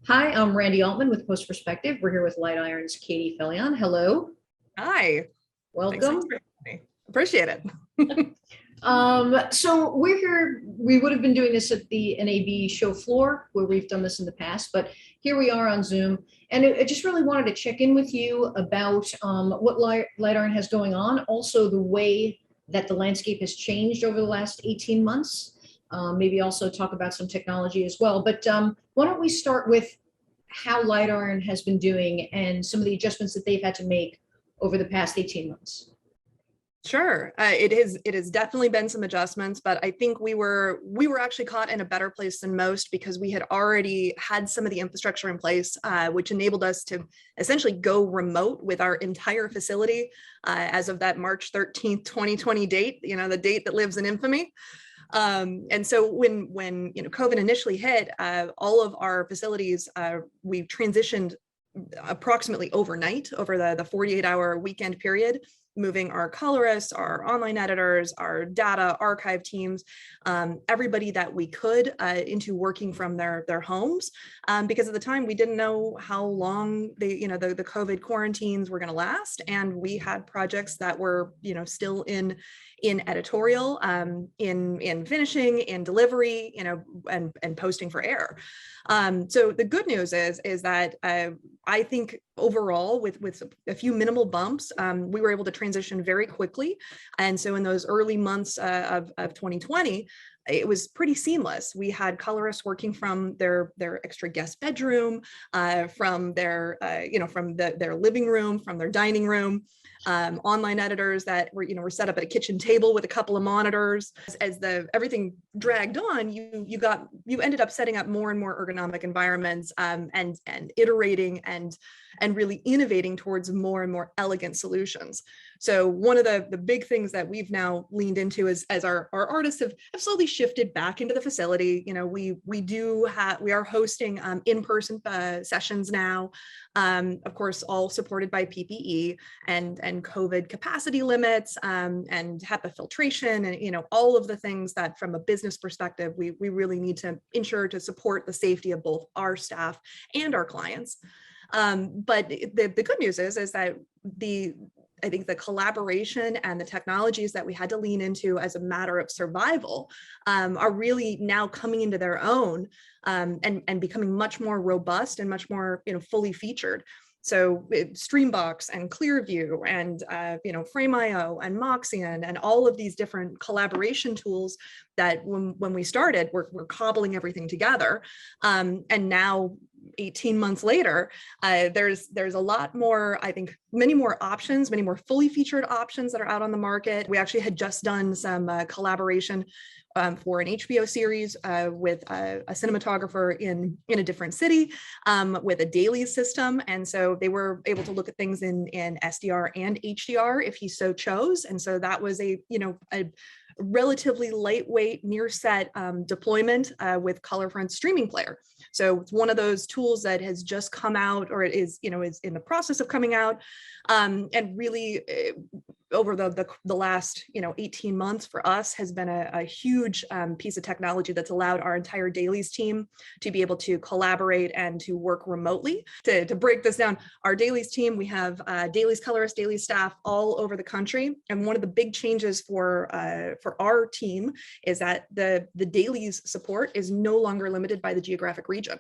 Hi, I'm Randy Altman with Post Perspective. We're here with Light Iron's Katie Fellion. Hello, Hi, thanks so much welcome. for having me. Appreciate it. So we're here, we would have been doing this at the NAB show floor where we've done this in the past, but here we are on Zoom. And I just really wanted to check in with you about what Light Iron has going on, also the way that the landscape has changed over the last 18 months. Maybe also talk about some technology as well. But why don't we start with how Light Iron has been doing and some of the adjustments that they've had to make over the past 18 months? Sure, it has definitely been some adjustments, but I think we were actually caught in a better place than most because we had already had some of the infrastructure in place, which enabled us to essentially go remote with our entire facility as of that March 13th, 2020 date, the date that lives in infamy. And so when COVID initially hit, all of our facilities, we transitioned approximately overnight over the 48-hour weekend period, moving our colorists, our online editors, our data archive teams, everybody that we could into working from their homes, because at the time we didn't know how long the COVID quarantines were going to last, and we had projects that were still in editorial, in finishing, in delivery, and posting for air. So the good news is that I think overall, with a few minimal bumps, we were able to transition very quickly. And so in those early months of 2020, it was pretty seamless. We had colorists working from their extra guest bedroom, from their their living room, from their dining room. Online editors that were set up at a kitchen table with a couple of monitors. As everything dragged on, you ended up setting up more and more ergonomic environments, and iterating and really innovating towards more and more elegant solutions. So one of the big things that we've now leaned into is, as our artists have slowly shifted back into the facility, we are hosting in-person sessions now, of course, all supported by PPE and COVID capacity limits, and HEPA filtration, and all of the things that from a business perspective we really need to ensure to support the safety of both our staff and our clients. But the good news is that I think the collaboration and the technologies that we had to lean into as a matter of survival are really now coming into their own, and becoming much more robust and much more fully featured. So Streambox and Clearview and Frame.io and Moxion and all of these different collaboration tools that when we started, we're cobbling everything together. And now 18 months later, there's a lot more, I think, many more options, many more fully featured options that are out on the market. We actually had just done some collaboration for an HBO series with a cinematographer in a different city, with a daily system. And so they were able to look at things in SDR and HDR if he so chose. And so that was a relatively lightweight near set deployment with ColorFront streaming player. So it's one of those tools that has just come out, or it is in the process of coming out, and really over the last 18 months for us has been a huge piece of technology that's allowed our entire dailies team to be able to collaborate and to work remotely. To break this down, our dailies team, we have dailies colorists, dailies staff all over the country, and one of the big changes for our team is that the dailies support is no longer limited by the geographic region.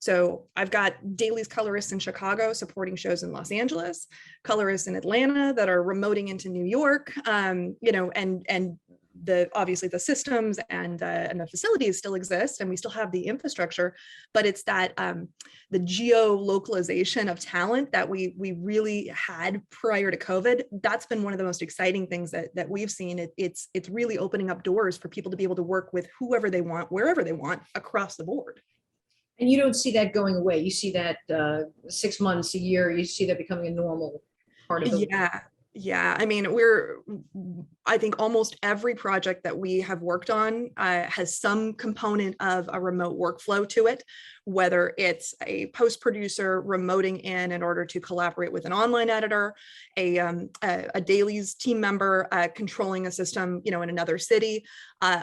So I've got dailies colorists in Chicago supporting shows in Los Angeles, colorists in Atlanta that are remoting into New York, and obviously the systems and the facilities still exist, and we still have the infrastructure, but it's that the geo-localization of talent that we really had prior to COVID. That's been one of the most exciting things that we've seen. It's really opening up doors for people to be able to work with whoever they want, wherever they want, across the board. And you don't see that going away. You see that 6 months, a year, you see that becoming a normal part of the. Yeah. I mean, I think almost every project that we have worked on has some component of a remote workflow to it, whether it's a post producer remoting in order to collaborate with an online editor, a dailies team member controlling a system, in another city,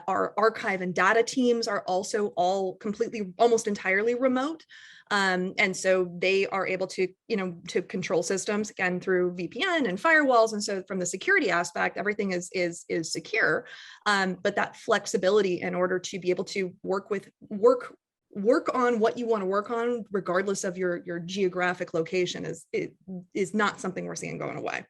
Our archive and data teams are also all completely, almost entirely remote. And so they are able to, to control systems again through VPN and firewalls. And so from the security aspect, everything is secure. But that flexibility in order to be able to work on what you want to work on, regardless of your geographic location, is not something we're seeing going away.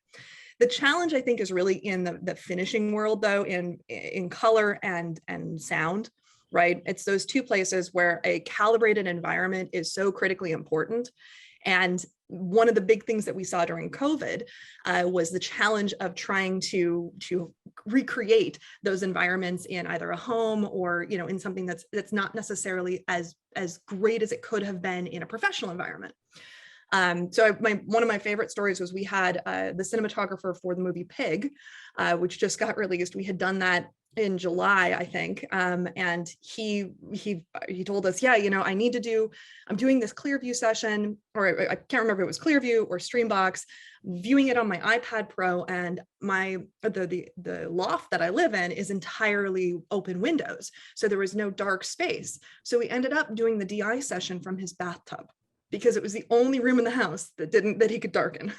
The challenge, I think, is really in the finishing world, though, in color and sound. Right? It's those two places where a calibrated environment is so critically important. And one of the big things that we saw during COVID was the challenge of trying to recreate those environments in either a home or, in something that's not necessarily as great as it could have been in a professional environment. So one of my favorite stories was we had the cinematographer for the movie Pig, which just got released. We had done that in July, I think. And he told us, yeah, I'm doing this Clearview session, or I can't remember if it was Clearview or Streambox, viewing it on my iPad Pro, and the loft that I live in is entirely open windows. So there was no dark space. So we ended up doing the DI session from his bathtub, because it was the only room in the house that he could darken.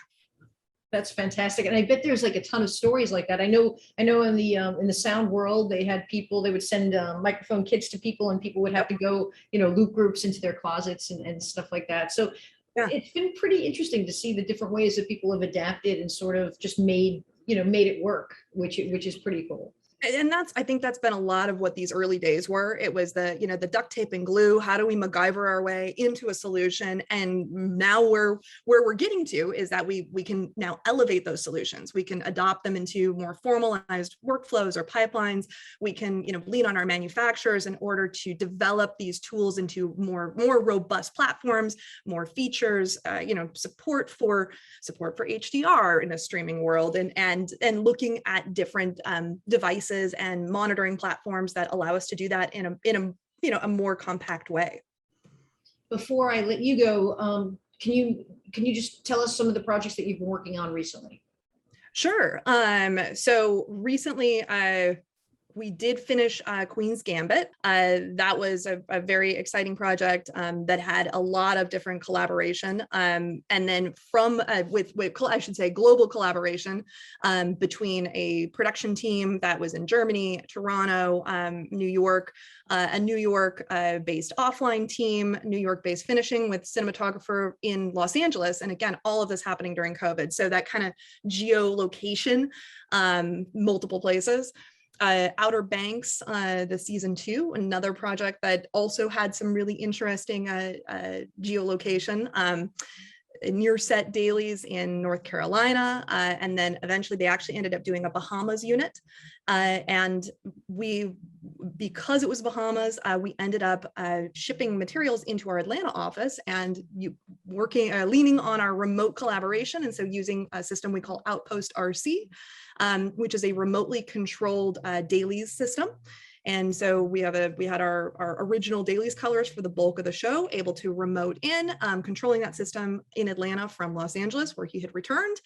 That's fantastic. And I bet there's like a ton of stories like that. I know in the sound world, they had people, they would send microphone kits to people, and people would have to go, loop groups into their closets and stuff like that. So yeah, it's been pretty interesting to see the different ways that people have adapted and sort of just made it work, which is pretty cool. And I think that's been a lot of what these early days were. It was the duct tape and glue. How do we MacGyver our way into a solution? And now where we're getting to is that we can now elevate those solutions. We can adopt them into more formalized workflows or pipelines. We can, lean on our manufacturers in order to develop these tools into more robust platforms, more features, support for HDR in a streaming world, and looking at different devices and monitoring platforms that allow us to do that in a more compact way. Before I let you go, can you just tell us some of the projects that you've been working on recently? Sure. So recently, we did finish Queen's Gambit. That was a very exciting project that had a lot of different collaboration. And then with I should say global collaboration between a production team that was in Germany, Toronto, New York, a New York based offline team, New York based finishing with cinematographer in Los Angeles. And again, all of this happening during COVID. So that kind of geolocation, multiple places. Outer Banks, the season 2, another project that also had some really interesting geolocation. Near set dailies in North Carolina, and then eventually they actually ended up doing a Bahamas unit. And because it was Bahamas, we ended up shipping materials into our Atlanta office and leaning on our remote collaboration. And so using a system we call Outpost RC, which is a remotely controlled dailies system. And so we had our original dailies colors for the bulk of the show, able to remote in, controlling that system in Atlanta from Los Angeles, where he had returned.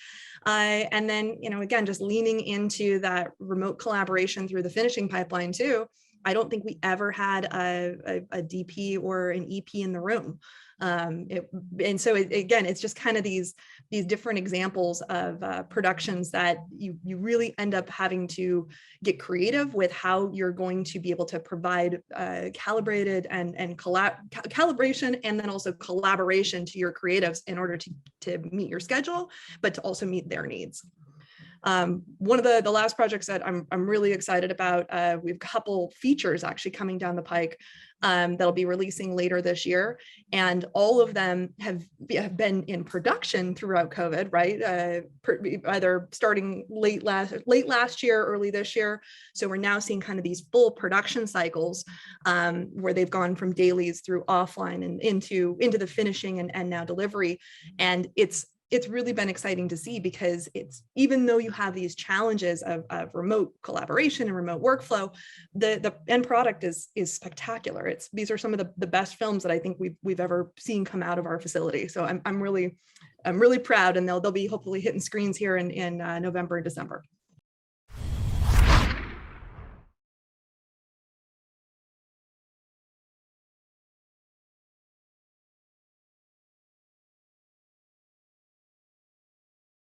And then, again, just leaning into that remote collaboration through the finishing pipeline too. I don't think we ever had a DP or an EP in the room. And so again, it's just kind of these different examples of productions that you really end up having to get creative with how you're going to be able to provide calibrated and calibration, and then also collaboration to your creatives in order to meet your schedule, but to also meet their needs. One of the last projects that I'm really excited about, we have a couple features actually coming down the pike that'll be releasing later this year, and all of them have been in production throughout COVID, right? Either starting late last year, early this year. So we're now seeing kind of these full production cycles where they've gone from dailies through offline and into the finishing and now delivery, and it's really been exciting to see, because even though you have these challenges of remote collaboration and remote workflow, the end product is spectacular. These are some of the best films that I think we've ever seen come out of our facility. So I'm really proud, and they'll be hopefully hitting screens here in November and December.